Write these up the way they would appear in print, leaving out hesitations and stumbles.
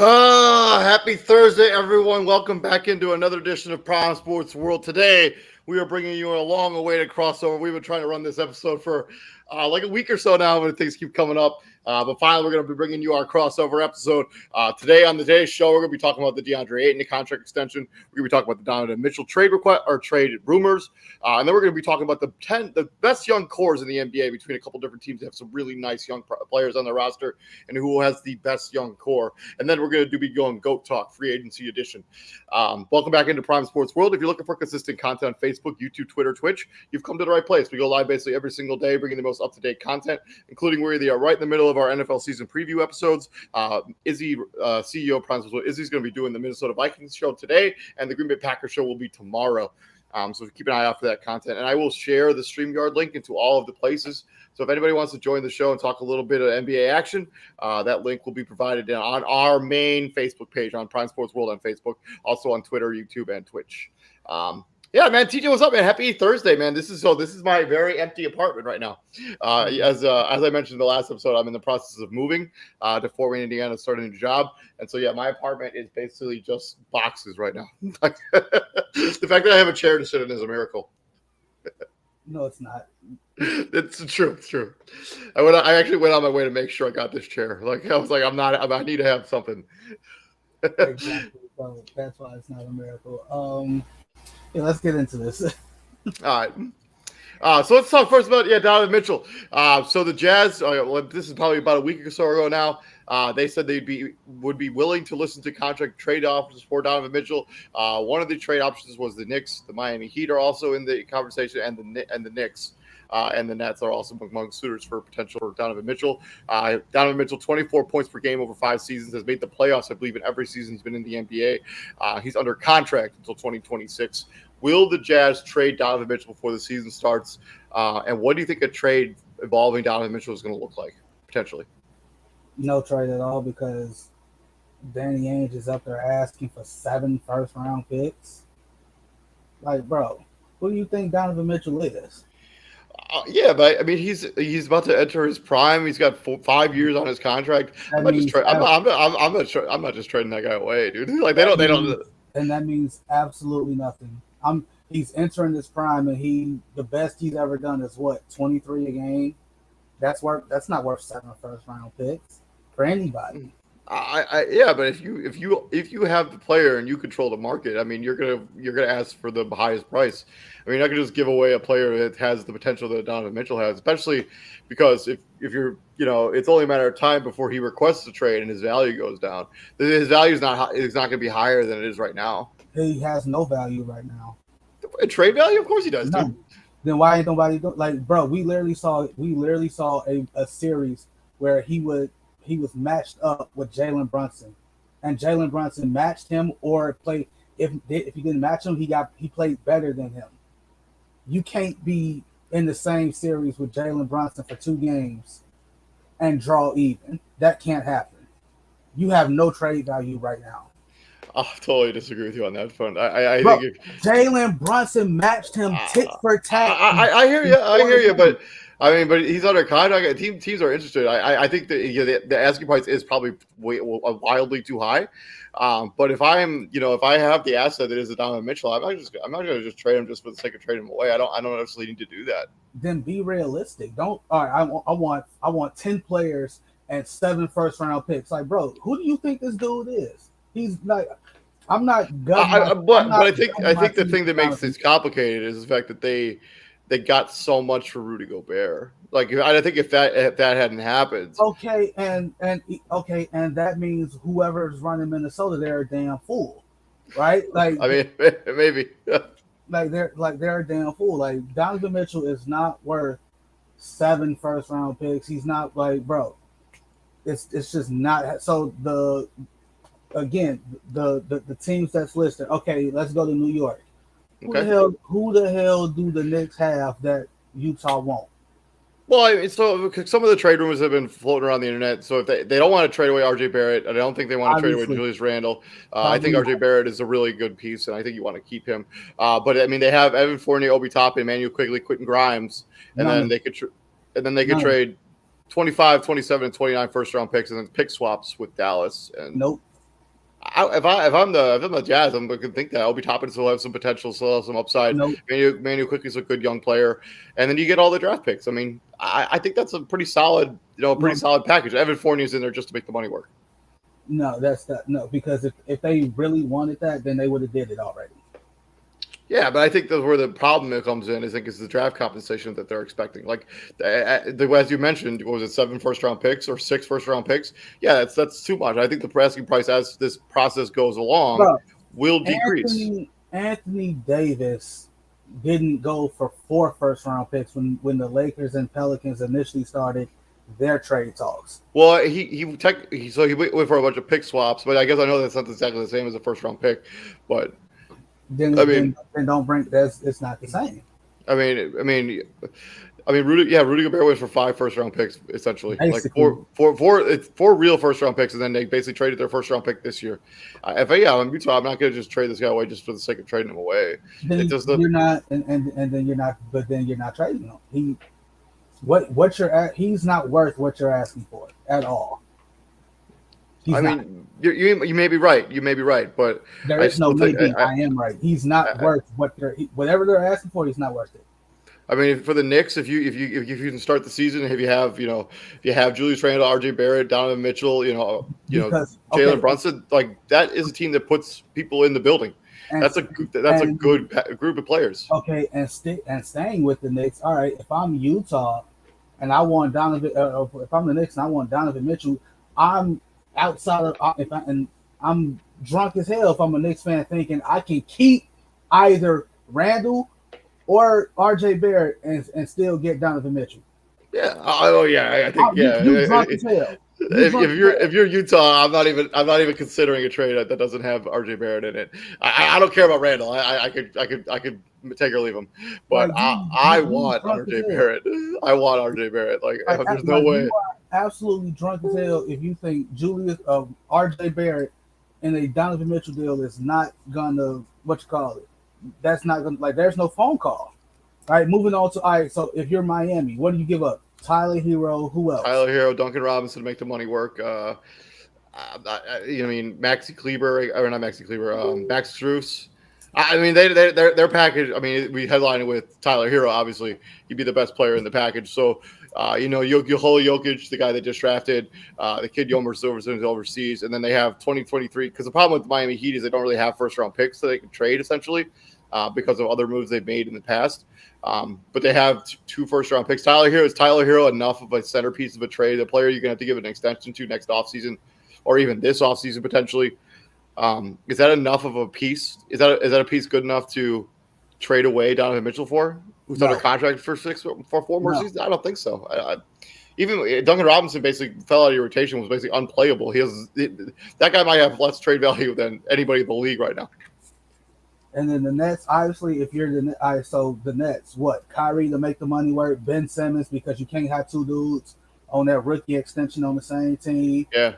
Happy Thursday, everyone. Welcome back into another edition of Prime Sports World. Today, we are bringing you a long-awaited crossover. We've been trying to run this episode for like a week or so now, but things keep coming up. But finally, we're going to be bringing you our crossover episode. Today on today's show, we're going to be talking about the DeAndre Ayton contract extension. We're going to be talking about the Donovan Mitchell trade request or trade rumors. And then we're going to be talking about the best young cores in the NBA between a couple different teams that have some really nice young players on their roster and who has the best young core. And then we're going to be going GOAT Talk, free agency edition. Welcome back into Prime Sports World. If you're looking for consistent content on Facebook, YouTube, Twitter, Twitch, you've come to the right place. We go live basically every single day, bringing the most up-to-date content, including where they are right in the middle of our NFL season preview episodes. Izzy, CEO of Prime Sports World, Izzy's going to be doing the Minnesota Vikings show today, and the Green Bay Packers show will be tomorrow. So keep an eye out for that content. And I will share the StreamYard link into all of the places. So if anybody wants to join the show and talk a little bit of NBA action, that link will be provided on our main Facebook page on Prime Sports World on Facebook, also on Twitter, YouTube, and Twitch. Yeah, man, TJ, what's up, man? Happy Thursday, man. This is my very empty apartment right now. As I mentioned in the last episode, I'm in the process of moving to Fort Wayne, Indiana, to start a new job. And so, yeah, my apartment is basically just boxes right now. The fact that I have a chair to sit in is a miracle. No, it's not. It's true. It's true. I actually went on my way to make sure I got this chair. Like I was like, I need to have something. Exactly. So that's why it's not a miracle. Yeah, let's get into this. All right. So let's talk first about Donovan Mitchell. So the Jazz, this is probably about a week or so ago now. They said would be willing to listen to contract trade offers for Donovan Mitchell. One of the trade options was the Knicks. The Miami Heat are also in the conversation, and the Knicks. And the Nets are also among suitors for potential for Donovan Mitchell. Donovan Mitchell, 24 points per game over 5 seasons, has made the playoffs, I believe, in every season he's been in the NBA. He's under contract until 2026. Will the Jazz trade Donovan Mitchell before the season starts? And what do you think a trade involving Donovan Mitchell is going to look like, potentially? No trade at all, because Danny Ainge is up there asking for 7 first-round picks. Like, bro, who do you think Donovan Mitchell is? Yeah, but I mean, he's about to enter his prime. He's got 5 years on his contract. I'm not just trading that guy away, dude. Like they don't. And that means absolutely nothing. He's entering his prime, and the best he's ever done is what, 23 a game. That's not worth 7 first round picks for anybody. Yeah, but if you have the player and you control the market, I mean, you're gonna ask for the highest price. I mean, you're not gonna just give away a player that has the potential that Donovan Mitchell has, especially because if you're, it's only a matter of time before he requests a trade and his value goes down. His value is not going to be higher than it is right now. He has no value right now. A trade value, of course he does. No. Then why ain't nobody bro? We literally saw a series where he was matched up with Jalen Brunson, and Jalen Brunson matched him or played. If he didn't match him, he played better than him. You can't be in the same series with Jalen Brunson for 2 games and draw even. That can't happen. You have no trade value right now. I totally disagree with you on that front. Bro, think Jalen Brunson matched him tit for tat. I hear you, but he's under contract. Teams are interested. I think that the asking price is probably wildly too high. But if I have the asset that is a Donovan Mitchell, I'm not going to just trade him just for the sake of trading him away. I don't necessarily need to do that. Then be realistic. All right, I want 10 players and 7 first round picks. Like, bro, who do you think this dude is? He's like, I'm not. I think the thing that makes this complicated is the fact that they got so much for Rudy Gobert. Like, I think if that hadn't happened, and that means whoever's running Minnesota, they're a damn fool, right? Like, I mean, maybe. they're a damn fool. Like, Donovan Mitchell is not worth 7 first round picks. He's not, like, bro. It's just not. So the teams that's listed. Okay, let's go to New York. Who the hell do the Knicks have that Utah won't? Well, so some of the trade rumors have been floating around the internet. So if they don't want to trade away RJ Barrett, I don't think they want to trade away Julius Randle. I think RJ Barrett is a really good piece, and I think you want to keep him. But I mean, they have Evan Fournier, Obi Toppin, Emmanuel Quigley, Quentin Grimes, and then they could trade 25, 27, and 29 first round picks, and then pick swaps with Dallas. And nope. If I'm the Jazz, I'm going to think that Obi Toppin still have some potential, still have some upside. Nope. Manu Quickly's a good young player, and then you get all the draft picks. I mean, I think that's a pretty solid, solid package. Evan Fournier's in there just to make the money work. No, that's not no, because if they really wanted that, then they would have did it already. Yeah, but I think that's where the problem comes in. I think is the draft compensation that they're expecting. Like, as you mentioned, what was it, 7 first-round picks or 6 first-round picks? Yeah, that's too much. I think the asking price as this process goes along will decrease. Anthony Davis didn't go for 4 first-round picks when the Lakers and Pelicans initially started their trade talks. Well, he went for a bunch of pick swaps, but I guess I know that's not exactly the same as a first-round pick, but. Then don't bring it's not the same. I mean, Rudy Gobert went for 5 first-round picks essentially, basically. Like four real first-round picks, and then they basically traded their first-round pick this year. I'm Utah, I'm not going to just trade this guy away just for the sake of trading him away. Then you're not, and then you're not, but then you're not trading him. He's not worth what you're asking for at all. You may be right. You may be right, but there is no maybe. I am right. He's not worth whatever they're asking for. He's not worth it. I mean, for the Knicks, if you can start the season, if you have Julius Randle, RJ Barrett, Donovan Mitchell, Jalen Brunson, like that is a team that puts people in the building. That's a good group of players. Okay, and staying with the Knicks. All right, if I'm Utah and I want Donovan, if I'm the Knicks and I want Donovan Mitchell, I'm outside of I'm drunk as hell if I'm a Knicks fan thinking I can keep either Randall or RJ Barrett and still get Donovan Mitchell. Yeah. Oh yeah. I think you're drunk as hell. If you're Utah, I'm not even considering a trade that doesn't have RJ Barrett in it. I don't care about Randall. I could take or leave him, but I want RJ Barrett. I want RJ Barrett. Like there's no way. You are absolutely drunk as hell if you think RJ Barrett and a Donovan Mitchell deal is not gonna that's not gonna there's no phone call. All right, moving on to so if you're Miami, what do you give up? Tyler Hero, who else? Tyler Hero, Duncan Robinson to make the money work. Maxi Kleber, or not Maxi Kleber, Max Strus. I mean, their package. I mean, we headlined with Tyler Hero. Obviously, he'd be the best player in the package. So, Jokic, the guy they just drafted, the kid Yomer Silverson is overseas, and then they have 2023. Because the problem with the Miami Heat is they don't really have first-round picks that they can trade essentially because of other moves they've made in the past. But they have 2 first-round picks. Is Tyler Hero enough of a centerpiece of a trade, a player you're going to have to give an extension to next offseason or even this offseason potentially? Is that enough of a piece? Is that a piece good enough to trade away Donovan Mitchell for? Who's under contract for 4 more seasons? I don't think so. Even Duncan Robinson basically fell out of your rotation, was basically unplayable. That guy might have less trade value than anybody in the league right now. And then the Nets, obviously, if you're the Nets, what? Kyrie to make the money work, Ben Simmons, because you can't have 2 dudes on that rookie extension on the same team. Yeah.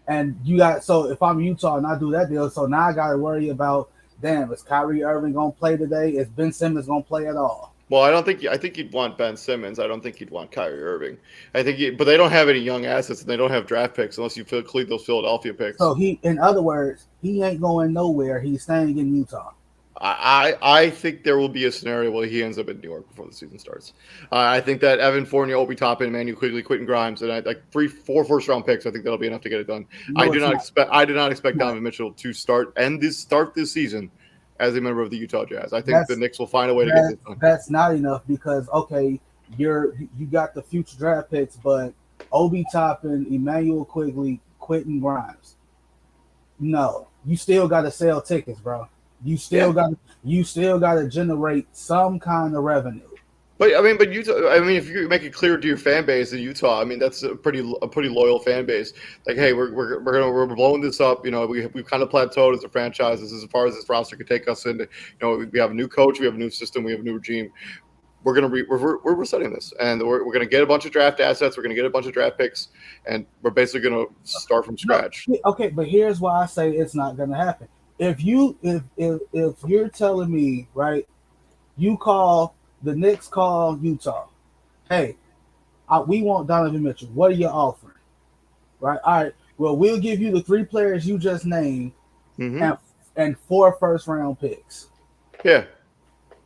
And if I'm Utah and I do that deal, so now I got to worry about, is Kyrie Irving going to play today? Is Ben Simmons going to play at all? Well, I think you'd want Ben Simmons. I don't think you'd want Kyrie Irving. But they don't have any young assets and they don't have draft picks unless you include those Philadelphia picks. So in other words, he ain't going nowhere. He's staying in Utah. I think there will be a scenario where he ends up in New York before the season starts. I think that Evan Fournier, Obi Toppin, Manu Quigley, Quentin Grimes, and 4 first-round picks. I think that'll be enough to get it done. I do not expect Donovan Mitchell to start this season as a member of the Utah Jazz. I think the Knicks will find a way to get this done. That's not enough because you got the future draft picks, but Obi Toppin, Emmanuel Quigley, Quentin Grimes. No, you still got to sell tickets, bro. You still got to generate some kind of revenue. But Utah. If you make it clear to your fan base in Utah, that's a pretty loyal fan base. Like, hey, we're blowing this up. We've kind of plateaued as a franchise. This is as far as this roster could take us. And we have a new coach, we have a new system, we have a new regime. We're resetting this, and we're going to get a bunch of draft assets. We're going to get a bunch of draft picks, and we're basically going to start from scratch. Okay, but here's why I say it's not going to happen. If you're telling me, right, the Knicks call Utah, hey, we want Donovan Mitchell. What are you offering? Right? All right, Well, we'll give you the 3 players you just named Mm-hmm. and 4 first-round picks. Yeah.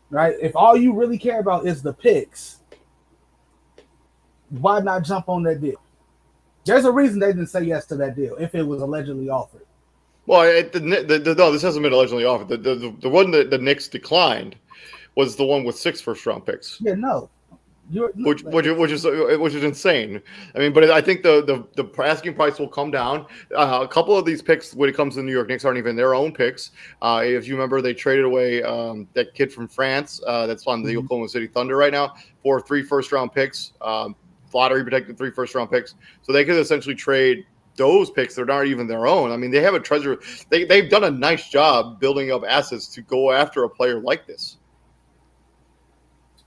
Right? If all you really care about is the picks, why not jump on that deal? There's a reason they didn't say yes to that deal if it was allegedly offered. Well, no, this hasn't been allegedly offered. The one that the Knicks declined was the one with 6 first-round picks. Yeah, no. Which is insane. I mean, but I think the asking price will come down. A couple of these picks, when it comes to the New York Knicks, aren't even their own picks. If you remember, they traded away that kid from France that's on the Oklahoma City Thunder right now for 3 first-round picks, lottery protected 3 first-round picks. So they could essentially trade those picks that aren't even their own. I mean, they have a treasure. They've done a nice job building up assets to go after a player like this.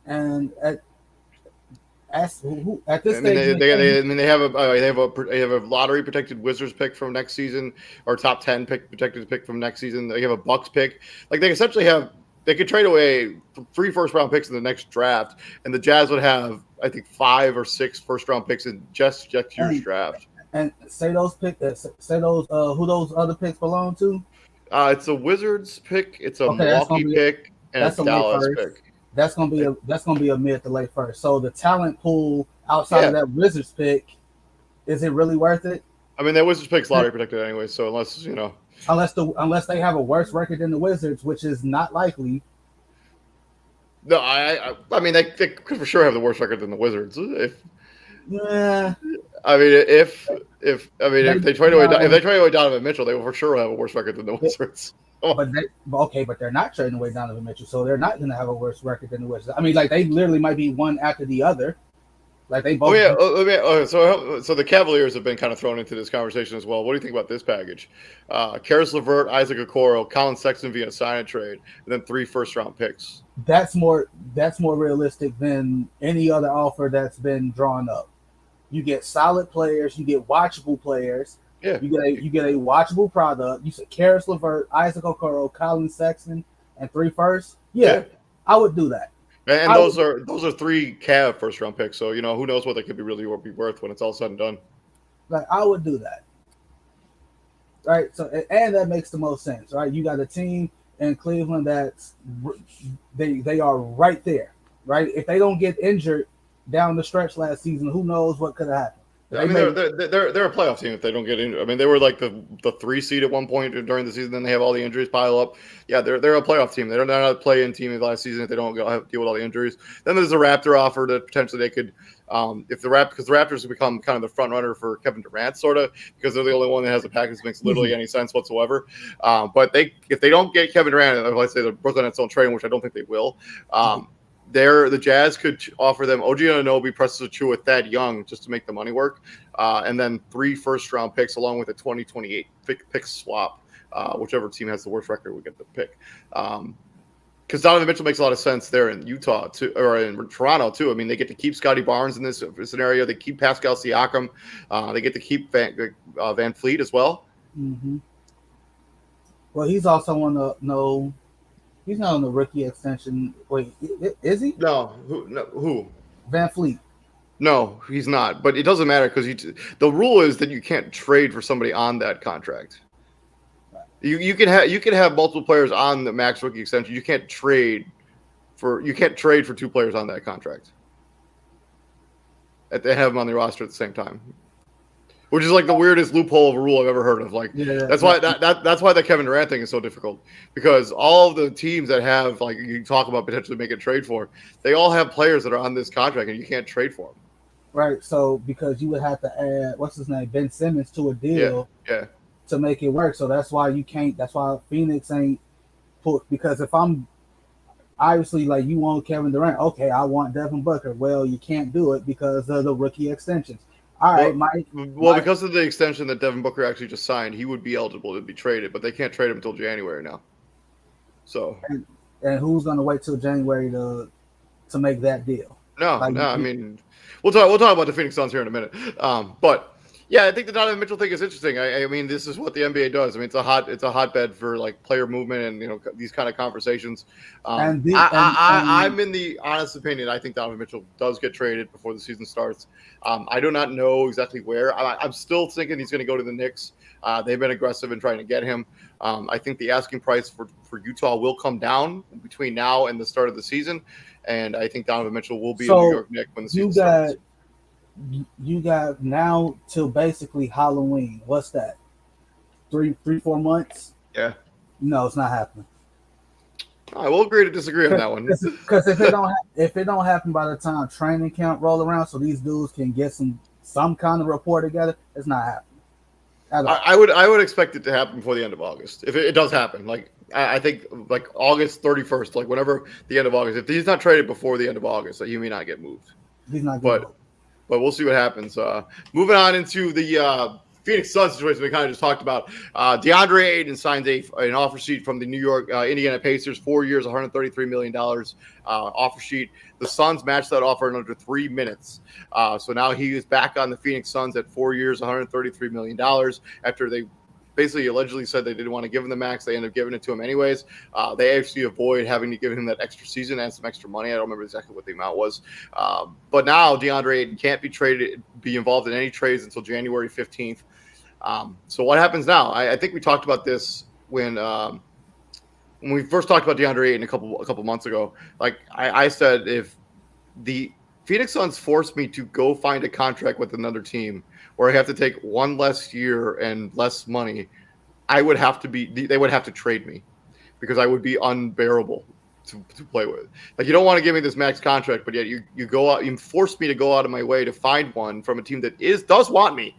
And at this I mean, stage, they have a lottery protected Wizards pick from next season, or top 10 protected pick from next season. They have a Bucks pick. Like, they essentially they could trade away 3 first-round picks in the next draft, and the Jazz would have, I think, 5 or 6 first-round picks in just year's draft. And say those who those other picks belong to. It's a Wizards pick, it's a Milwaukee pick, and a Dallas pick. That's gonna be a mid to late first. So the talent pool outside of that Wizards pick, is it really worth it? I mean, that Wizards pick's lottery protected anyway, so unless they have a worse record than the Wizards, which is not likely. No, I mean they could for sure have the worse record than the Wizards. Yeah. I mean, if they trade away Donovan Mitchell, they will for sure have a worse record than the Wizards. But they're not trading away Donovan Mitchell, so they're not going to have a worse record than the Wizards. I mean, like, they literally might be one after the other. Like, they both. So the Cavaliers have been kind of thrown into this conversation as well. What do you think about this package? Karis LeVert, Isaac Okoro, Colin Sexton via sign and trade, and then 3 first-round picks. That's more realistic than any other offer that's been drawn up. You get solid players, you get watchable players. Yeah. You get a watchable product. You said Karis LeVert, Isaac Okoro, Colin Sexton, and 3 firsts. Yeah, I would do that. And those are 3 Cav first-round picks. So who knows what they could be worth when it's all said and done. Like, I would do that. Right. So, and that makes the most sense. Right. You got a team in Cleveland that's they are right there. Right. If they don't get injured down the stretch last season, who knows what could have happened. I mean, they're a playoff team if they don't get injured. I mean, they were like the 3 seed at one point during the season. Then they have all the injuries pile up. Yeah, they're a playoff team. They're not a play-in team last season if they don't have to deal with all the injuries. Then there's a Raptor offer that potentially they could, because the Raptors have become kind of the front runner for Kevin Durant, sort of, because they're the only one that has a package that makes literally any sense whatsoever. But if they don't get Kevin Durant, let's say the Brooklyn Nets don't trade him, which I don't think they will. The Jazz could offer them OG Anunoby, Precious Achiuwa, Thad Young just to make the money work, and then 3 first-round picks along with a 2028 pick swap. Whichever team has the worst record would get the pick. Because Donovan Mitchell makes a lot of sense there in Utah too, or in Toronto too. I mean, they get to keep Scotty Barnes in this scenario. They keep Pascal Siakam. They get to keep Van Fleet as well. Mm-hmm. Well, he's also on the He's not on the rookie extension. Wait, is he? No. Who? Van Fleet. No, he's not. But it doesn't matter because the rule is that you can't trade for somebody on that contract. Right. You can have multiple players on the max rookie extension. You can't trade for 2 players on that contract. They have them on the roster at the same time. Which is like the weirdest loophole of a rule I've ever heard of. Like, that's why the Kevin Durant thing is so difficult, because all of the teams that have, like, you talk about potentially making a trade for, they all have players that are on this contract and you can't trade for them. Right. So because you would have to add what's his name, Ben Simmons, to a deal to make it work. So that's why you can't. That's why Phoenix ain't put, because if I'm obviously, like, you want Kevin Durant, okay, I want Devin Booker. Well, you can't do it because of the rookie extensions. All right, Mike. Well, because of the extension that Devin Booker actually just signed, he would be eligible to be traded, but they can't trade him until January now. So, and who's going to wait till January to make that deal? No. I mean, we'll talk about the Phoenix Suns here in a minute. But Yeah, I think the Donovan Mitchell thing is interesting. I mean, this is what the NBA does. I mean, it's a hotbed for like player movement and these kind of conversations. And the I'm in the honest opinion. I think Donovan Mitchell does get traded before the season starts. I do not know exactly where. I'm still thinking he's going to go to the Knicks. They've been aggressive in trying to get him. I think the asking price for Utah will come down between now and the start of the season, and I think Donovan Mitchell will be a New York Knick when the season starts. You got now till basically Halloween. What's that? 4 months? Yeah. No, it's not happening. I will agree to disagree on that one. Because if it don't happen by the time training camp roll around, so these dudes can get some kind of rapport together, it's not happening. I would expect it to happen before the end of August. If it does happen, like I think like August 31st, like whenever the end of August. If he's not traded before the end of August, he may not get moved. He's not good. But we'll see what happens. Moving on into the Phoenix Suns situation we kind of just talked about. DeAndre Ayton signs an offer sheet from the New York Indiana Pacers, 4 years, $133 million offer sheet. The Suns matched that offer in under 3 minutes. So now he is back on the Phoenix Suns at 4 years, $133 million after they basically allegedly said they didn't want to give him the max. They ended up giving it to him anyways. They actually avoid having to give him that extra season and some extra money. I don't remember exactly what the amount was. But now DeAndre Ayton can't be involved in any trades until January 15th. So what happens now? I think we talked about this when we first talked about DeAndre Ayton a couple months ago. Like I said, if the Phoenix Suns forced me to go find a contract with another team where I have to take one less year and less money, they would have to trade me because I would be unbearable to play with. Like, you don't want to give me this max contract, but yet you go out, you force me to go out of my way to find one from a team that does want me.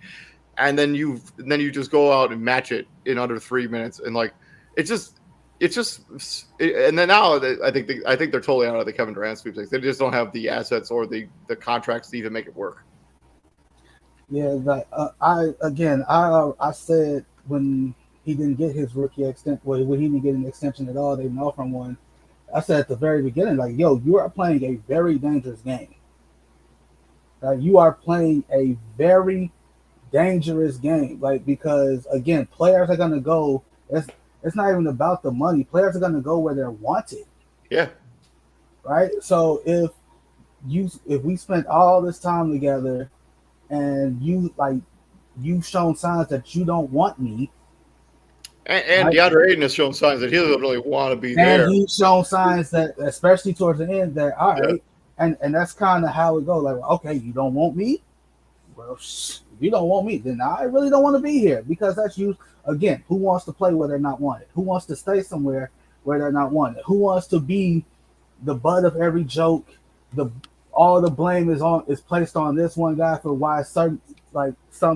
And then you just go out and match it in under 3 minutes. And like, and then now I think they're totally out of the Kevin Durant sweepstakes. They just don't have the assets or the contracts to even make it work. Yeah, like I said when he didn't get his rookie extension, when he didn't get an extension at all, they didn't offer him one. I said at the very beginning, like, yo, you are playing a very dangerous game. You are playing a very dangerous game, like, because again, players are gonna go. It's not even about the money. Players are gonna go where they're wanted. Yeah. Right. So if we spent all this time together, and you've shown signs that you don't want me, and right? DeAndre Ayton has shown signs that he doesn't really want to be there. And he's shown signs that, especially towards the end, that all right, and that's kind of how it goes. Like, okay, you don't want me. Well, if you don't want me, then I really don't want to be here, because that's you. Again, who wants to play where they're not wanted? Who wants to stay somewhere where they're not wanted? Who wants to be the butt of every joke? All the blame is placed on this one guy for why some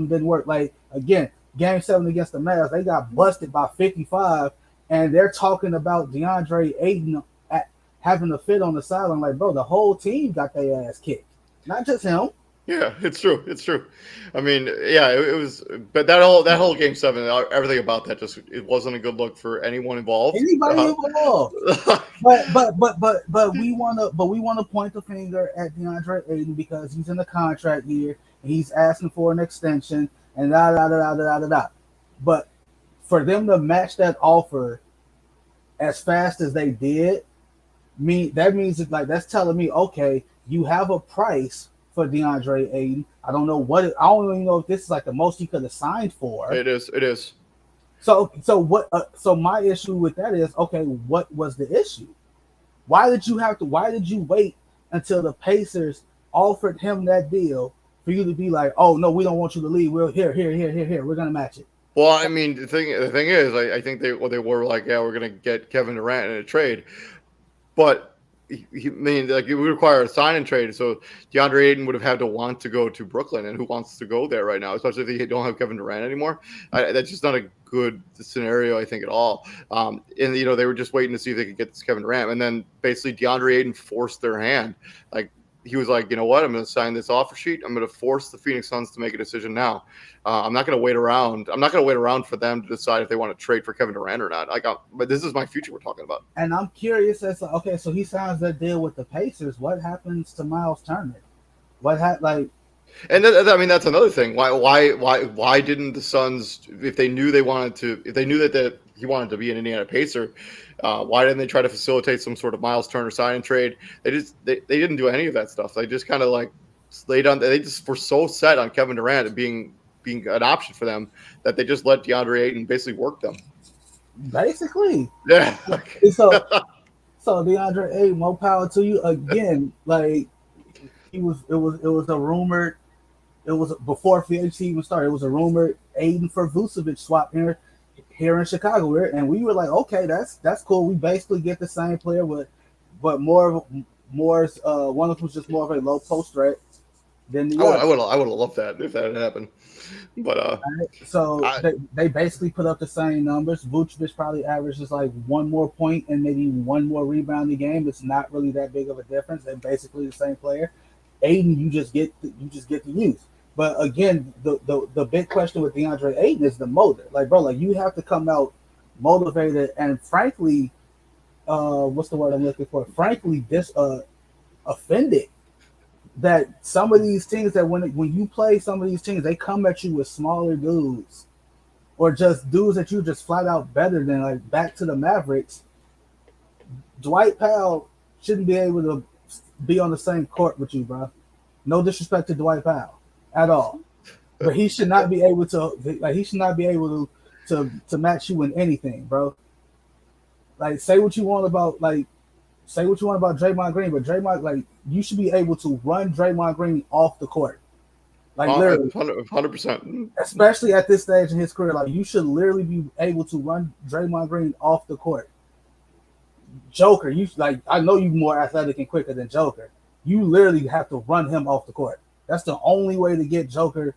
didn't work. Like, again, Game 7 against the Mavs, they got busted by 55, and they're talking about DeAndre Ayton having a fit on the sideline. Like, bro, the whole team got their ass kicked, not just him. Yeah, it's true. It's true. I mean, yeah, it was, but that whole Game 7, everything about that it wasn't a good look for anyone involved. Anybody involved. but we want to point the finger at DeAndre Ayton because he's in the contract year and he's asking for an extension and da da da da da da. But for them to match that offer as fast as they did, that means that's telling me, okay, you have a price for DeAndre Ayton. I don't even know if this is like the most he could have signed for. It is. So my issue with that is, okay, what was the issue? Why did you wait until the Pacers offered him that deal for you to be like, oh no, we don't want you to leave. We're here. We're gonna match it. Well, I mean, the thing is, I think they were like, yeah, we're gonna get Kevin Durant in a trade, but it would require a sign and trade. So DeAndre Ayton would have had to want to go to Brooklyn, and who wants to go there right now, especially if they don't have Kevin Durant anymore. That's just not a good scenario, I think, at all. And they were just waiting to see if they could get this Kevin Durant, and then basically DeAndre Ayton forced their hand. Like, he was like, you know what? I'm going to sign this offer sheet. I'm going to force the Phoenix Suns to make a decision now. I'm not going to wait around. I'm not going to wait around for them to decide if they want to trade for Kevin Durant or not. But this is my future we're talking about. And I'm curious as to, okay, so he signs that deal with the Pacers. What happens to Miles Turner? And I mean, that's another thing. Why didn't the Suns, if they knew that he wanted to be an Indiana Pacer, why didn't they try to facilitate some sort of Miles Turner sign and trade? They didn't do any of that stuff. They just kind of like laid on. They just were so set on Kevin Durant being an option for them that they just let DeAndre Ayton basically work them. Basically, Yeah. So DeAndre Ayton, more power to you. Again, like it was a rumored. It was before free agency even started. It was a rumored Aiden for Vucevic swap here in Chicago, and we were like, okay, that's cool. We basically get the same player but more one of them was just more of a low post threat than the other. I would have loved that if that had happened. But so they basically put up the same numbers. Vucevic probably averages like one more point and maybe one more rebound a game. It's not really that big of a difference. They're basically the same player. Aiden, you just get to use. But again, the big question with DeAndre Ayton is the motor. Like, bro, like you have to come out motivated and frankly, what's the word I'm looking for? Frankly, offended that some of these teams that when you play some of these teams, they come at you with smaller dudes or just dudes that you just flat out better than. Like back to the Mavericks, Dwight Powell shouldn't be able to be on the same court with you, bro. No disrespect to Dwight Powell at all, but he should not be able to. Like he should not be able to match you in anything, bro. Like say what you want about Draymond Green, but Draymond, like you should be able to run Draymond Green off the court, like literally, 100%. Especially at this stage in his career, like you should literally be able to run Draymond Green off the court. Joker, I know you're more athletic and quicker than Joker. You literally have to run him off the court. That's the only way to get Joker,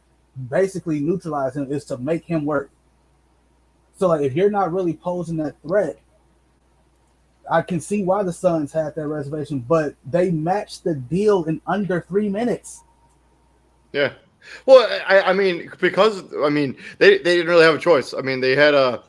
basically neutralize him, is to make him work. So like if you're not really posing that threat, I can see why the Suns had that reservation, but they matched the deal in under 3 minutes. Yeah. Well, I mean, because they didn't really have a choice. I mean, they had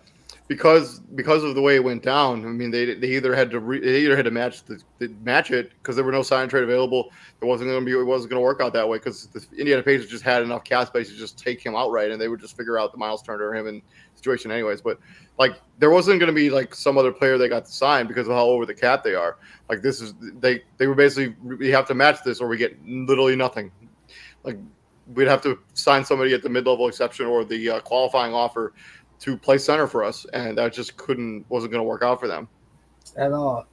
because of the way it went down. I mean, they either had to match it because there were no sign and trade available. It wasn't going to work out that way because the Indiana Pacers just had enough cap space to just take him outright, and they would just figure out the Miles Turner or him and situation anyways. But like there wasn't going to be like some other player they got to sign because of how over the cap they are. Like this is they were basically, we have to match this or we get literally nothing. Like we'd have to sign somebody at the mid-level exception or the qualifying offer to play center for us, and that just wasn't going to work out for them at all.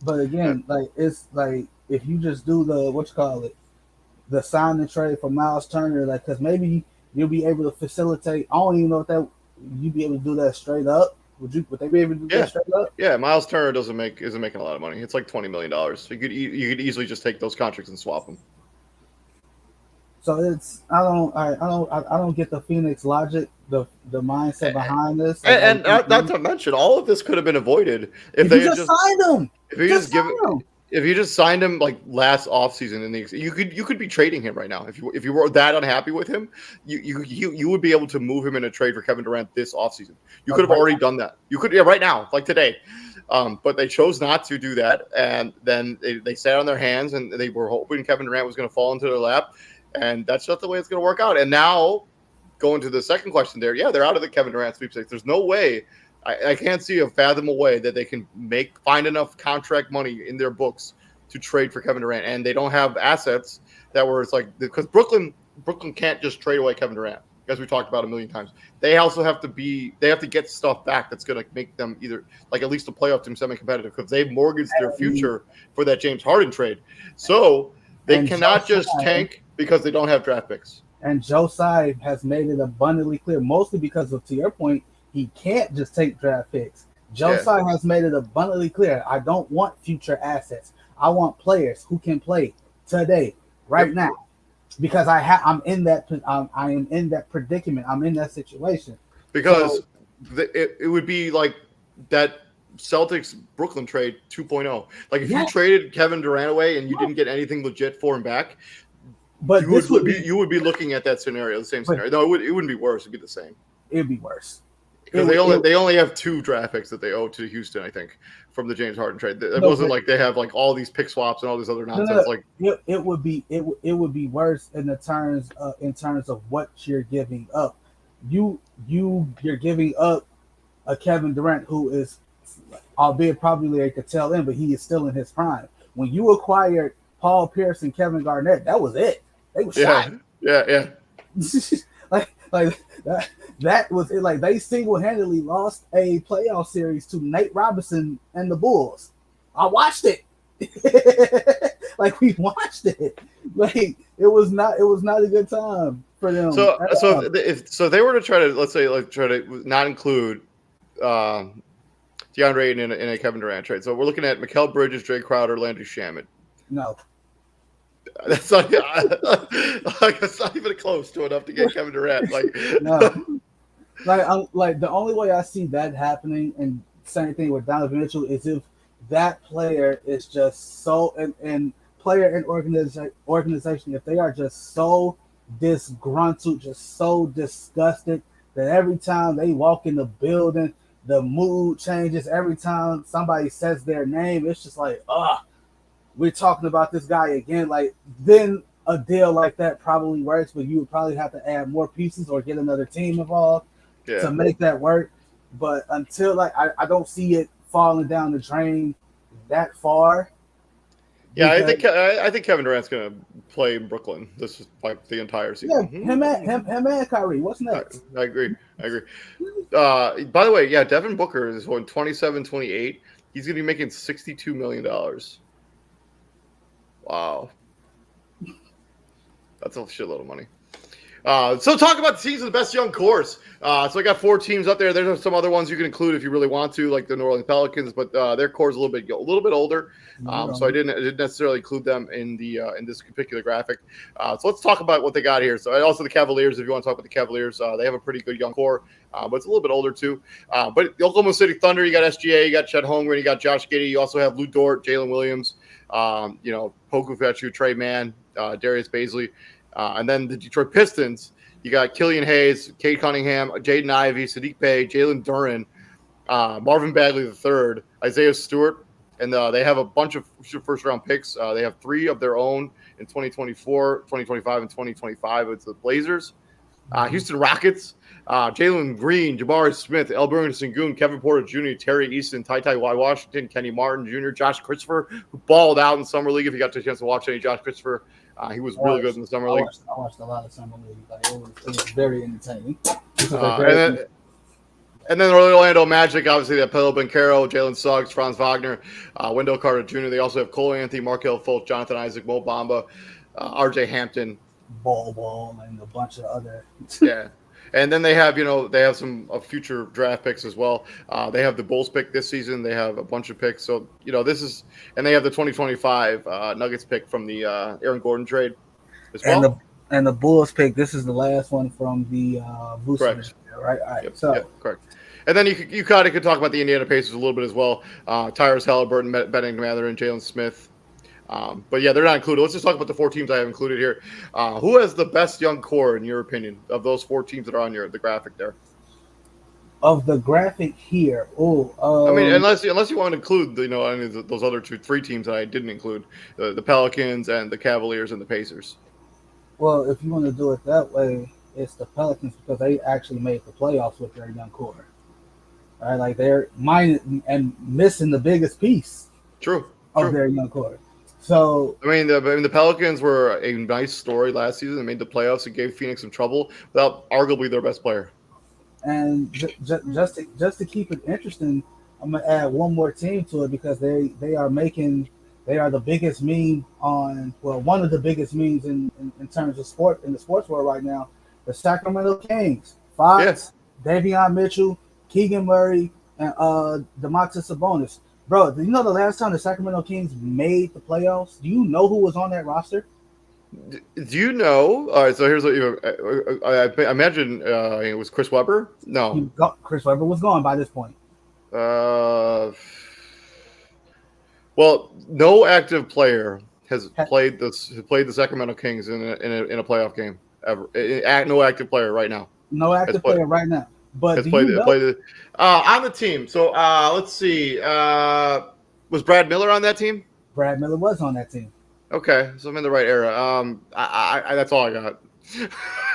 But again, like it's like if you just do the sign and trade for Miles Turner, like because maybe you'll be able to facilitate. I don't even know if that you'd be able to do that straight up. Would they be able to do that straight up? Yeah, Miles Turner isn't making a lot of money. It's like $20 million. So you could easily just take those contracts and swap them. So I don't get the Phoenix logic, the mindset behind this. And not to mention, all of this could have been avoided if they just signed him. If you just signed him like last offseason, you could be trading him right now. If you were that unhappy with him, you would be able to move him in a trade for Kevin Durant this offseason. You could have already done that. You could, right now, like today. But they chose not to do that, and then they sat on their hands, and they were hoping Kevin Durant was going to fall into their lap. And that's not the way it's going to work out. And now, going to the second question there, they're out of the Kevin Durant sweepstakes. There's no way, I can't see a fathomable way that they can find enough contract money in their books to trade for Kevin Durant. And they don't have assets it's like, because Brooklyn can't just trade away Kevin Durant, as we talked about a million times. They also have to get stuff back that's going to make them either like at least a playoff team semi-competitive because they've mortgaged their future for that James Harden trade. So they cannot just tank because they don't have draft picks. And Joe Tsai has made it abundantly clear, mostly because of, to your point, he can't just take draft picks. Joe Tsai has made it abundantly clear, I don't want future assets. I want players who can play today, right now. Because I am in that predicament. I'm in that situation. Because it would be like that Celtics Brooklyn trade 2.0. Like if you traded Kevin Durant away and you didn't get anything legit for him back, but you would be looking at that scenario, the same scenario. No, it wouldn't be worse. It'd be the same. It'd be worse. Because they only have 2 draft picks that they owe to Houston, I think, from the James Harden trade. It no, wasn't like they have like all these pick swaps and all this other nonsense. Like it would be worse in the terms of what you're giving up. You're giving up a Kevin Durant who is, albeit probably at the tail end, but he is still in his prime. When you acquired Paul Pierce and Kevin Garnett, that was it. They were shot. Yeah. like that was it. Like they single-handedly lost a playoff series to Nate Robinson and the Bulls. I watched it. Like we watched it. Like it was not a good time for them. So if they were to try to not include DeAndre Ayton in a Kevin Durant trade. So we're looking at Mikal Bridges, Jay Crowder, Landry Shamet. No. That's not, it's not even close to enough to get Kevin Durant. Like, no. Like the only way I see that happening, and same thing with Donovan Mitchell, is if that player is just so and player and organization, if they are just so disgruntled, just so disgusted that every time they walk in the building, the mood changes. Every time somebody says their name, it's just like, we're talking about this guy again. Like, then a deal like that probably works, but you would probably have to add more pieces or get another team involved to make that work. But until I don't see it falling down the drain that far. Yeah, I think Kevin Durant's going to play in Brooklyn. This is like the entire season. Yeah, him and Kyrie. What's next? I agree. By the way, Devin Booker is going 27-28. He's going to be making $62 million. Wow. That's a shitload of money. So talk about the teams of the best young cores. So I got 4 teams up there. There's some other ones you can include if you really want to, like the New Orleans Pelicans, but their core is a little bit older. So I didn't necessarily include them in this particular graphic. So let's talk about what they got here. So also the Cavaliers, if you want to talk about the Cavaliers, they have a pretty good young core, but it's a little bit older too. But the Oklahoma City Thunder, you got SGA, you got Chet Holmgren, you got Josh Giddey, you also have Lou Dort, Jalen Williams, Poku Fetchu, Trey Mann, Darius Baisley. And then the Detroit Pistons, you got Killian Hayes, Cade Cunningham, Jaden Ivey, Sadiq Bey, Jalen Duren, Marvin Bagley III, Isaiah Stewart, and they have a bunch of first-round picks. They have 3 of their own in 2024, 2025, and 2025. It's the Blazers, Houston Rockets, Jalen Green, Jabari Smith, Elbert Sengun, Kevin Porter Jr., Terry Easton, Ty Y. Washington, Kenny Martin Jr., Josh Christopher, who balled out in Summer League. If you got the chance to watch any Josh Christopher, he was really good in the Summer League. I watched a lot of Summer League. Like, it was very entertaining. And then the Orlando Magic, obviously, they have Pedro Banchero, Jalen Suggs, Franz Wagner, Wendell Carter Jr. They also have Cole Anthony, Markelle Fultz, Jonathan Isaac, Mo Bamba, RJ Hampton. Ball, and a bunch of other. Yeah. And then they have, some future draft picks as well. They have the Bulls pick this season. They have a bunch of picks. So, and they have the 2025 Nuggets pick from the Aaron Gordon trade as well. And the Bulls pick, this is the last one from the Correct. Right? All right. Yep, correct. And then you kind of could talk about the Indiana Pacers a little bit as well. Tyrese Halliburton, Bennedict Mather, and Jalen Smith. But they're not included. Let's just talk about the 4 teams I have included here. Who has the best young core, in your opinion, of those 4 teams that are on the graphic there? Of the graphic here, unless you want to include, any of those other 3 teams that I didn't include, the Pelicans and the Cavaliers and the Pacers. Well, if you want to do it that way, it's the Pelicans because they actually made the playoffs with their young core. All right, like they're missing the biggest piece. True. Their young core. So the Pelicans were a nice story last season. They made the playoffs and gave Phoenix some trouble without arguably their best player. And just to keep it interesting, I'm gonna add one more team to it because they are the biggest meme one of the biggest memes in terms of sport in the sports world right now. The Sacramento Kings, Fox, Davion Mitchell, Keegan Murray, and Domantas Sabonis. Bro, do you know the last time the Sacramento Kings made the playoffs? Do you know who was on that roster? Do you know? All right, so here's what I imagine it was Chris Webber. No, Chris Webber was gone by this point. Well, no active player has played the Sacramento Kings in a playoff game ever. No active player right now. No active player right now. But Has do played you know played on the team. So let's see. Was Brad Miller on that team? Brad Miller was on that team? Okay, so I'm in the right era. That's all I got.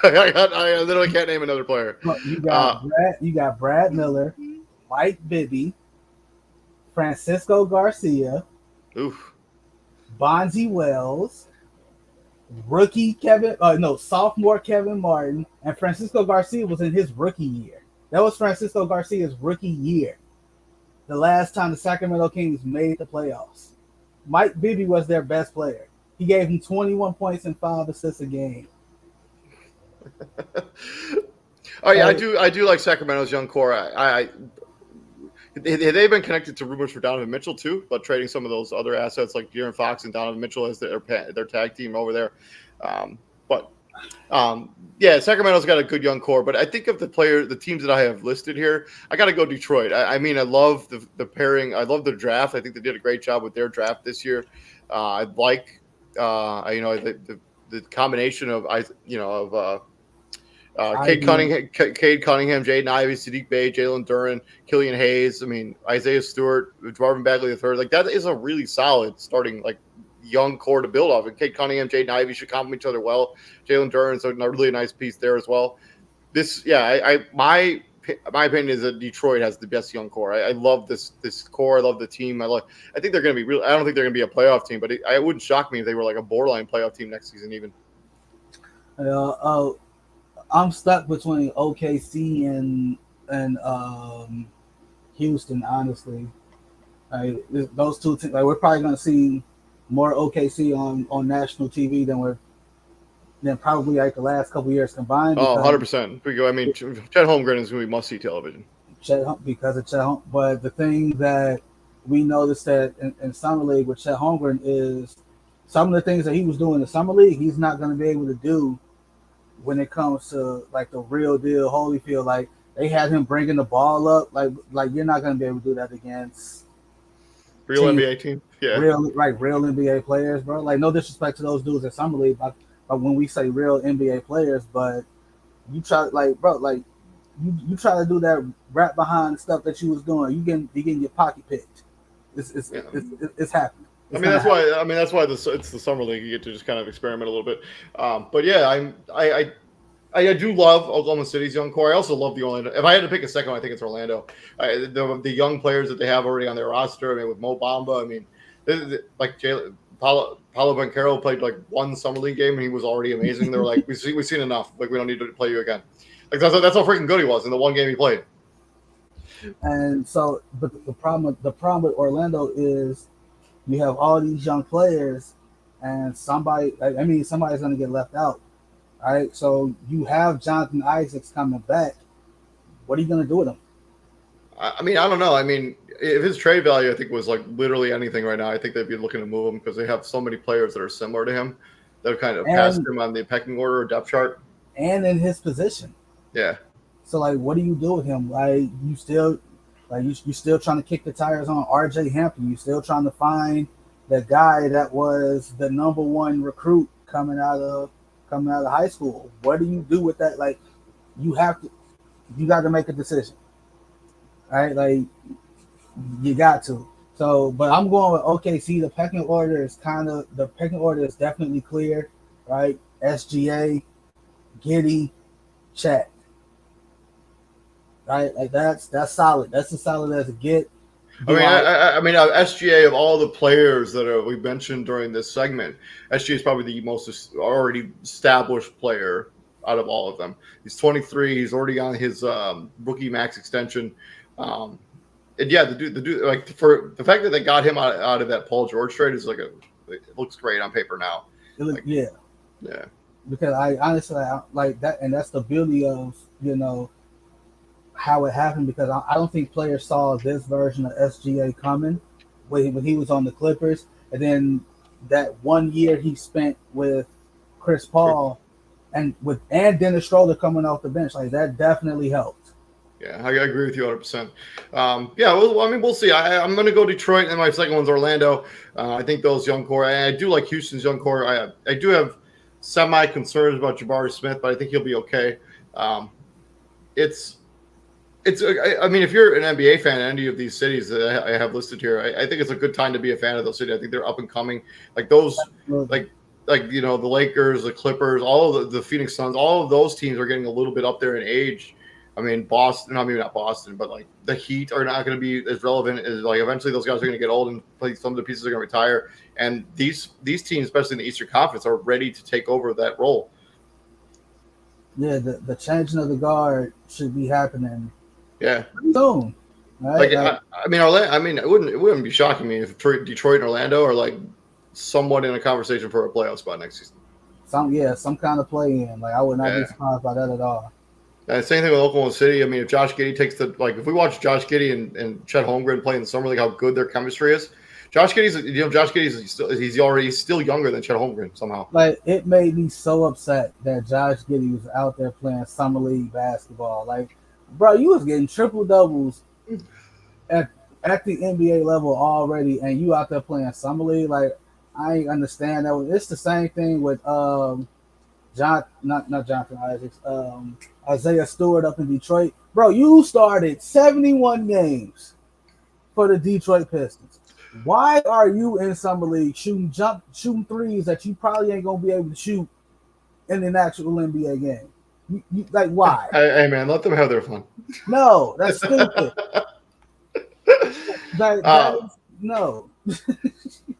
I literally can't name another player. Look, Uh, You got Brad Miller, Mike Bibby, Francisco Garcia, oof. Bonzi Wells, rookie Kevin. No, sophomore Kevin Martin, and Francisco Garcia was in his rookie year. That was Francisco Garcia's rookie year. The last time the Sacramento Kings made the playoffs. Mike Bibby was their best player. He gave him 21 points and 5 assists a game. Oh yeah, I do like Sacramento's young core. They've been connected to rumors for Donovan Mitchell too, but trading some of those other assets like De'Aaron Fox and Donovan Mitchell as their tag team over there. But yeah, Sacramento's got a good young core. But I think of the teams that I have listed here, I got to go Detroit. I mean, I love the pairing. I love the draft. I think they did a great job with their draft this year. I like the combination of Cade Cunningham, Jaden Ivey, Sadiq Bey, Jalen Duren, Killian Hayes. I mean, Isaiah Stewart, Marvin Bagley III. Like that is a really solid starting young core to build off. And Cade Cunningham, Jaden Ivey should complement each other well. Jalen Duren's a really nice piece there as well. My opinion is that Detroit has the best young core. I love this core. I love the team. I think they're going to be real. I don't think they're going to be a playoff team, but it wouldn't shock me if they were like a borderline playoff team next season even. I'm stuck between OKC and Houston, honestly. Those two teams, we're probably going to see more OKC on national TV than probably the last couple years combined. 100%. I mean, Chet Holmgren is going to be must-see television. Because of Chet Holmgren. But the thing that we noticed that in Summer League with Chet Holmgren is some of the things that he was doing in the Summer League, he's not going to be able to do when it comes to the real deal Holyfield. Like they had him bringing the ball up, like you're not going to be able to do that against real NBA team. Yeah, real NBA players, bro. Like no disrespect to those dudes at Summer League, but when we say real NBA players, but you try you try to do that right behind stuff that you was doing, you getting your pocket picked. It's happening. That's why it's the summer league. You get to just kind of experiment a little bit. But yeah, I do love Oklahoma City's young core. I also love the Orlando. If I had to pick a second one, I think it's Orlando. The young players that they have already on their roster. I mean, with Mo Bamba. I mean, like Paulo Banchero played one summer league game and he was already amazing. They were like, we've seen enough. Like we don't need to play you again. Like that's how freaking good he was in the one game he played. And so, but the problem with Orlando is you have all these young players, and somebody's going to get left out. All right, so you have Jonathan Isaacs coming back. What are you going to do with him? I mean, I don't know. I mean, if his trade value, I think, was literally anything right now, I think they'd be looking to move him because they have so many players that are similar to him that have kind of passed him on the pecking order or depth chart. And in his position. Yeah. So, what do you do with him? You still trying to kick the tires on RJ Hampton. You still trying to find the guy that was the number one recruit coming out of high school. What do you do with that? You got to make a decision. All right, you got to. So, but I'm going with OKC. The pecking order is definitely clear, right? SGA, Giddey, Chet. Right, that's solid. That's as solid as it get. I mean, SGA of all the players that we mentioned during this segment, SGA is probably the most already established player out of all of them. He's 23. He's already on his rookie max extension. And yeah, the dude, for the fact that they got him out of that Paul George trade is it looks great on paper now. Yeah. Because I honestly like that, and that's the beauty of how it happened, because I don't think players saw this version of SGA coming when he was on the Clippers, and then that 1 year he spent with Chris Paul and Dennis Schroeder coming off the bench, that definitely helped. Yeah, I agree with you 100%. We'll see. I'm going to go Detroit, and my second one's Orlando. I think those young core. I do like Houston's young core. I do have semi concerns about Jabari Smith, but I think he'll be okay. I mean, if you're an NBA fan in any of these cities that I have listed here, I think it's a good time to be a fan of those cities. I think they're up and coming. Like those, like the Lakers, the Clippers, all of the Phoenix Suns, all of those teams are getting a little bit up there in age. I mean, Boston, maybe not Boston, but like the Heat are not going to be as relevant as like eventually those guys are going to get old and like some of the pieces are going to retire. And these teams, especially in the Eastern Conference, are ready to take over that role. Yeah, the changing of the guard should be happening. Yeah, soon. Right? I mean, it wouldn't be shocking me if Detroit and Orlando are like somewhat in a conversation for a playoff spot next season. Some kind of play in. Like I would not be surprised by that at all. Same thing with Oklahoma City. I mean, if Josh Giddey takes if we watch Josh Giddey and Chet Holmgren play in the summer league, how good their chemistry is. Josh Giddey's still younger than Chet Holmgren somehow. Like it made me so upset that Josh Giddey was out there playing summer league basketball. Like, bro, you was getting triple doubles at the NBA level already, and you out there playing summer league. Like, I ain't understand that. It's the same thing with not Jonathan Isaacs, Isaiah Stewart up in Detroit. Bro, you started 71 games for the Detroit Pistons. Why are you in summer league shooting threes that you probably ain't gonna be able to shoot in an actual NBA game? You like why? Hey man, let them have their fun. No, that's stupid. No.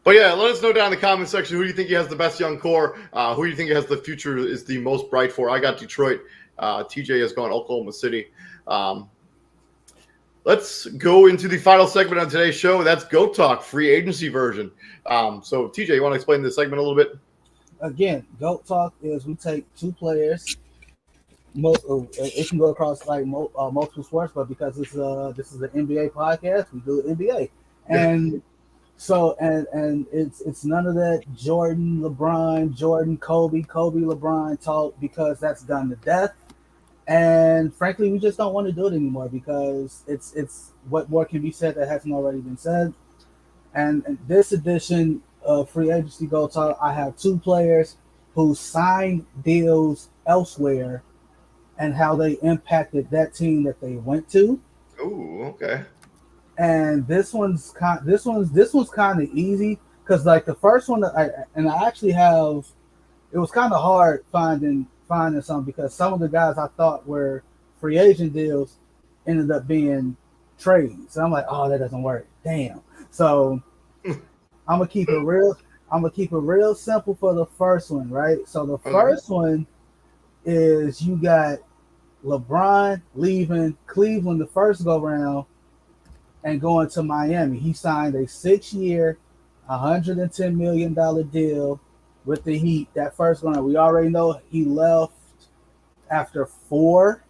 But yeah, let us know down in the comment section who do you think he has the best young core. Who do you think has the future is the most bright for? I got Detroit. TJ has gone Oklahoma City. Let's go into the final segment on today's show. That's GOAT Talk, free agency version. So TJ, you want to explain this segment a little bit? Again, GOAT Talk is we take two players. It can go across like multiple sports, but because this is an NBA podcast, we do NBA. And so and it's none of that Jordan, LeBron, Kobe, LeBron talk, because that's done to death. And frankly, we just don't want to do it anymore because it's what more can be said that hasn't already been said. And this edition of Free Agency GOAT Talk, I have two players who signed deals elsewhere and how they impacted that team that they went to. Oh, okay. And this one's kind of easy because like the first one I actually have, it was kind of hard finding some because some of the guys I thought were free agent deals ended up being trades. So I'm like, oh, that doesn't work. Damn. So I'm gonna keep it real simple for the first one, right? So the first one is you got LeBron leaving Cleveland the first go round and going to Miami. He signed a 6-year, $110 million deal with the Heat. That first one, we already know he left after 4.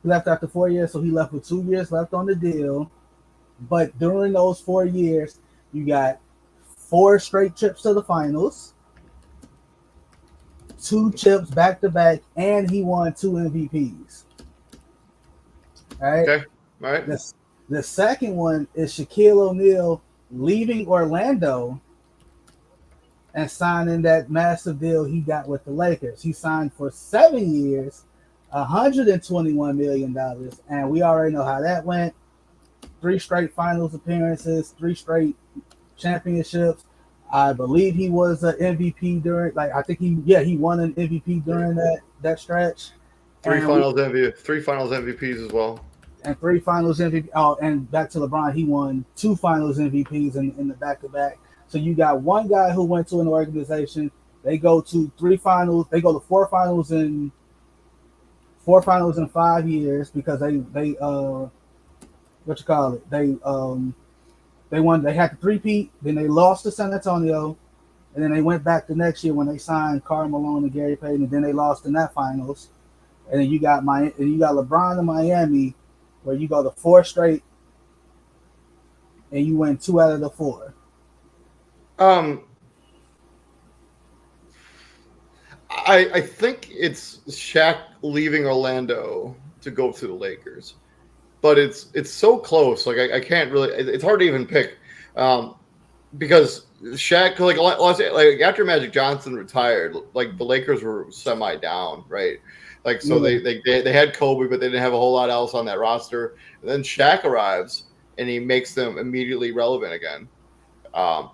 He left after 4 years, so he left with 2 years left on the deal. But during those 4 years, you got 4 straight trips to the finals, 2 chips back to back, and he won 2 MVPs. All right. Okay. All right. The second one is Shaquille O'Neal leaving Orlando and signing that massive deal he got with the Lakers. He signed for 7 years, $121 million, and we already know how that went. 3 straight finals appearances, 3 straight championships. I believe he was an MVP during, I think he won an MVP during that stretch. 3 finals MVPs as well. And 3 finals MVP. Oh, and back to LeBron, he won 2 finals MVPs in the back-to-back. So you got one guy who went to an organization. They go to 3 finals. They go to 4 finals in 5 years because they they won. They had the 3-peat. Then they lost to San Antonio, and then they went back the next year when they signed Karl Malone and Gary Payton. And then they lost in that finals. And then you got LeBron in Miami, where you go to 4 straight, and you win 2 out of the 4. I think it's Shaq leaving Orlando to go to the Lakers, but it's so close. Like I can't really. It's hard to even pick because Shaq, like after Magic Johnson retired, like the Lakers were semi down, right? Like so Yeah. they had Kobe, but they didn't have a whole lot else on that roster. And then Shaq arrives and he makes them immediately relevant again. Um,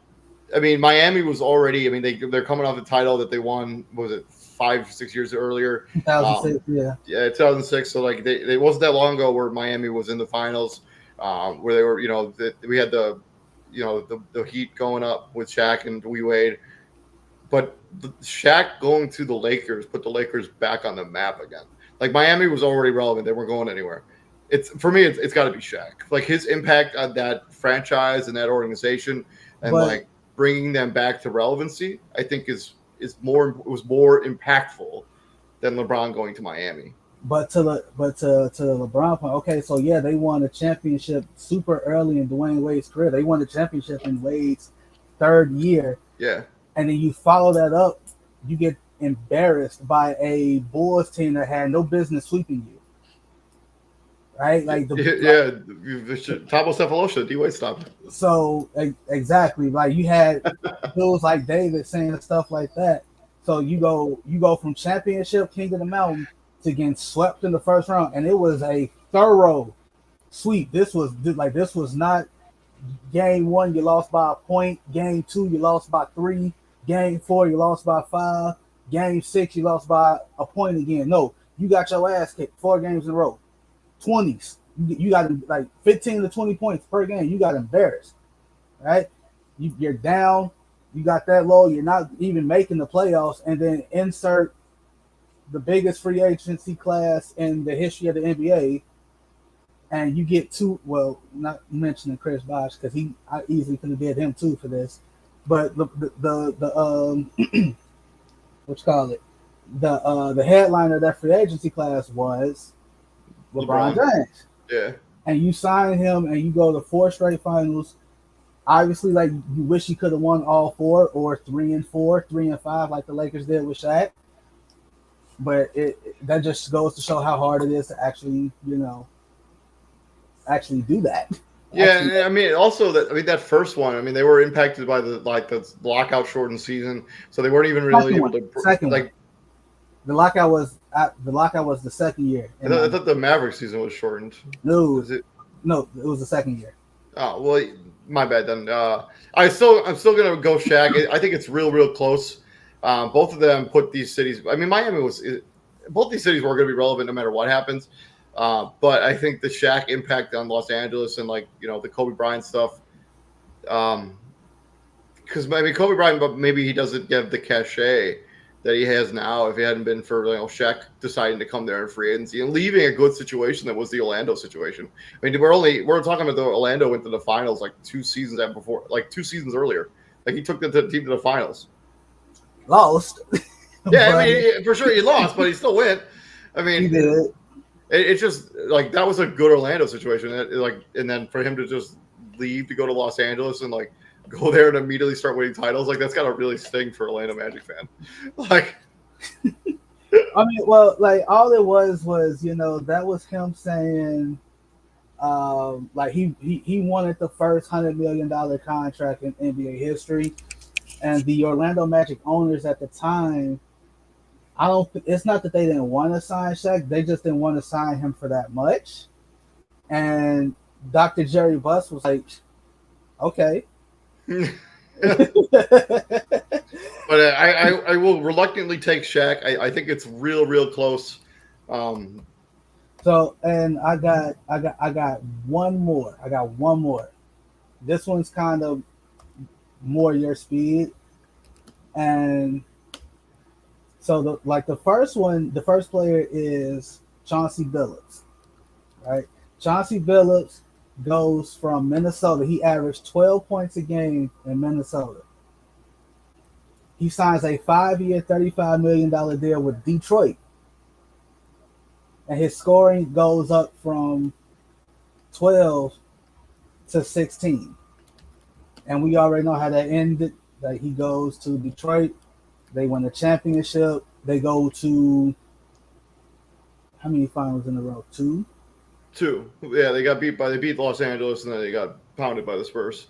I mean, Miami was already. I mean, they're coming off the title that they won. What was it 5 6 years earlier? 2006, yeah. Yeah, 2006. So like they wasn't that long ago where Miami was in the finals, where they were. We had the Heat going up with Shaq and Dwayne Wade, but Shaq going to the Lakers put the Lakers back on the map again. Like Miami was already relevant; they weren't going anywhere. It's for me, it's got to be Shaq. Like his impact on that franchise and that organization, and But like bringing them back to relevancy, I think is more impactful than LeBron going to Miami. to the LeBron point, okay, so yeah, they won a championship super early in Dwayne Wade's career. They won the championship in Wade's third year, Yeah, and then you follow that up, you get embarrassed by a Bulls team that had no business sweeping you, right? Like Tabo Cephalosha, D Wade stopped. so exactly, like you had dudes like David saying stuff like that. So you go from championship king of the mountain to getting swept in the first round, and it was a thorough sweep. This was not game one you lost by a point, game two you lost by three, game four you lost by five, game six you lost by a point again. No, you got your ass kicked 4 games in a row, 20s. You got like 15 to 20 points per game. You got embarrassed, right? You're down. You got that low. You're not even making the playoffs, and then insert the biggest free agency class in the history of the NBA, and you get two. Well, not mentioning Chris Bosh because I easily could have did him too for this, but the what you call it, the headliner of that free agency class was LeBron James. Yeah, and you sign him, and you go to 4 straight finals. Obviously, like you wish you could have won all 4 or 3-4, 3-5, like the Lakers did with Shaq. But that just goes to show how hard it is to actually do that. yeah. I mean, also that first one. I mean, they were impacted by the lockout shortened season, so they weren't even really able to Second one. The lockout was the second year. I thought the Maverick season was shortened. No, it was the second year. Oh well, my bad then. I'm still gonna go Shaq. I think it's real close. Both of them put these cities. I mean, both these cities were going to be relevant no matter what happens. But I think the Shaq impact on Los Angeles and the Kobe Bryant stuff. Because Kobe Bryant, but maybe he doesn't get the cachet that he has now if it hadn't been for Shaq deciding to come there in free agency and leaving a good situation that was the Orlando situation. I mean, we're talking about the Orlando went to the finals like 2 seasons earlier. Like he took the team to the finals. Lost. Yeah, I mean, for sure he lost, but he still went. I mean, he did. It's just like that was a good Orlando situation. And then for him to just leave to go to Los Angeles and go there and immediately start winning titles, that's got to really sting for Orlando Magic fan. I mean, well, all it was that was him saying, he wanted the first $100 million contract in NBA history, and the Orlando Magic owners at the time, it's not that they didn't want to sign Shaq, they just didn't want to sign him for that much, and Dr. Jerry Buss was like, okay. But I will reluctantly take Shaq. I think it's real close. So, and I got one more. I got one more. This one's kind of more your speed, and so the first player is Chauncey Billups, right? Chauncey Billups goes from Minnesota. He averaged 12 points a game in Minnesota. He signs a 5-year, $35 million deal with Detroit. And his scoring goes up from 12 to 16. And we already know how that ended. Like he goes to Detroit. They win the championship. They go to how many finals in a row? 2? 2. Yeah, they beat Los Angeles and then they got pounded by the Spurs.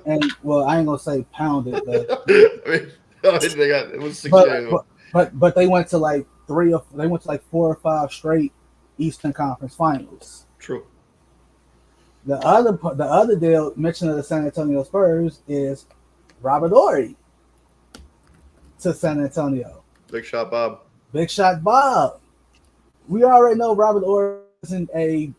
And well, I ain't gonna say pounded, They got it was 60. but but they went to like they went to like 4 or 5 straight Eastern Conference Finals. True. The other deal mentioned of the San Antonio Spurs is Robert Ory to San Antonio. Big shot, Bob. Big shot, Bob. We already know Robert Ory isn't a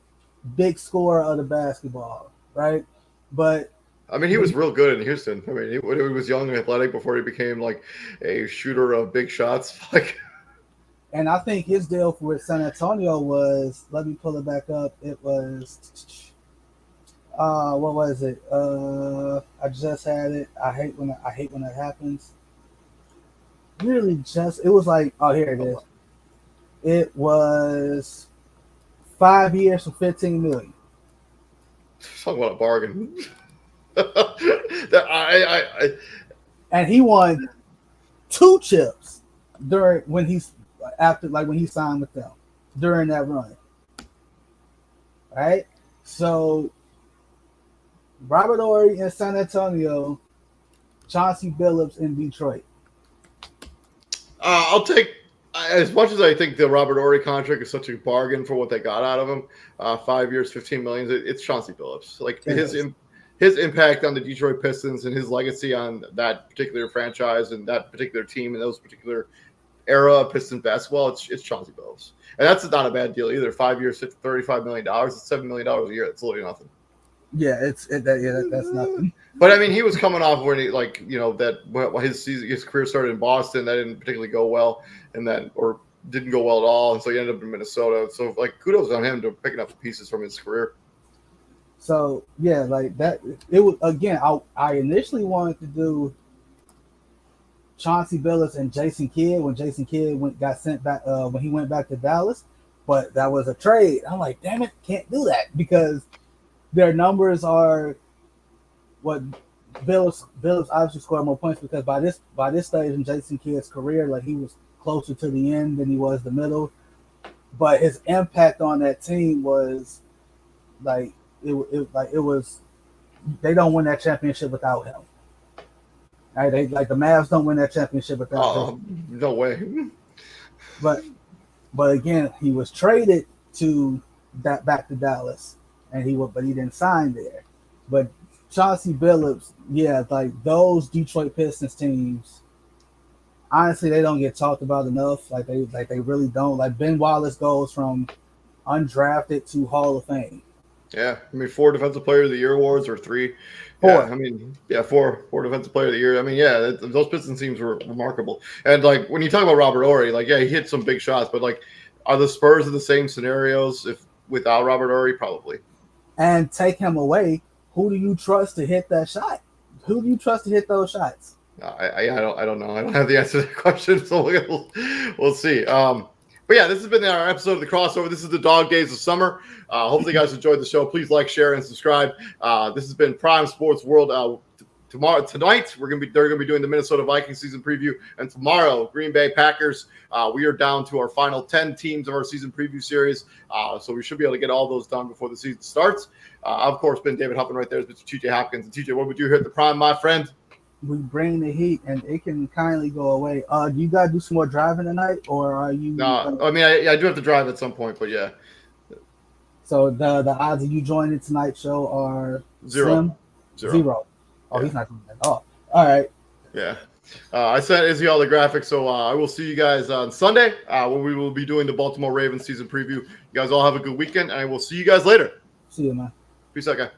big scorer of the basketball, right? But I mean, he was real good in Houston. I mean, when he was young and athletic before he became like a shooter of big shots. Like, and I think his deal with San Antonio was, let me pull it back up. It was, what was it? I just had it. I hate when that happens. Really, it was like, oh, here it is. It was 5 years for $15 million. talk about a bargain. And he won 2 chips when he signed with them during that run. Right? So Robert Ory in San Antonio, Chauncey Billups in Detroit. I'll take, as much as I think the Robert Ory contract is such a bargain for what they got out of him, 5 years, $15 million. It's Chauncey Billups. Like his impact on the Detroit Pistons and his legacy on that particular franchise and that particular team and those particular era of Pistons basketball, it's Chauncey Billups. And that's not a bad deal either. 5 years, $35 million. It's $7 million a year. That's literally nothing. Yeah, that's nothing. But I mean, he was coming off when his career started in Boston. That didn't particularly go well, or didn't go well at all. And so he ended up in Minnesota. So like, kudos on him to picking up the pieces from his career. So yeah, like that. It was again. I initially wanted to do Chauncey Billups and Jason Kidd when Jason Kidd got sent back when he went back to Dallas, but that was a trade. I'm like, damn it, can't do that because their numbers are what Billups obviously scored more points because by this stage in Jason Kidd's career, like he was closer to the end than he was the middle, but his impact on that team was like it was they don't win that championship without him. Right? The Mavs don't win that championship without him. No way. But again, he was traded back to Dallas, but he didn't sign there. But Chauncey Billups, yeah, like those Detroit Pistons teams, honestly, they don't get talked about enough. Like they really don't. Like Ben Wallace goes from undrafted to Hall of Fame. Yeah, I mean, 4 Defensive Player of the Year awards or 3. 4. Yeah, I mean, yeah, 4 Defensive Player of the Year. I mean, yeah, those Pistons teams were remarkable. And like when you talk about Robert Ory, like yeah, he hit some big shots, but like, are the Spurs in the same scenarios without Robert Ory? Probably. And take him away, who do you trust to hit that shot? Who do you trust to hit those shots? I don't know. I don't have the answer to that question, so we'll see. But yeah, this has been our episode of the crossover. This is the dog days of summer. Hopefully, you guys enjoyed the show. Please like, share, and subscribe. This has been Prime Sports World. Tonight, they're gonna be doing the Minnesota Vikings season preview, and tomorrow, Green Bay Packers. We are down to our final 10 teams of our season preview series, so we should be able to get all those done before the season starts. Of course, been David Huffman right there, Mr. TJ Hopkins, and TJ, what would you here at the Prime, my friend? We bring the heat, and it can kindly go away. Do you guys do some more driving tonight, or are you? No, I mean I do have to drive at some point, but yeah. So the odds of you joining tonight's show are Zero. Oh, yeah. He's not doing that. Oh, all right. Yeah. I sent Izzy all the graphics, so I will see you guys on Sunday when we will be doing the Baltimore Ravens season preview. You guys all have a good weekend, and I will see you guys later. See you, man. Peace out, guys.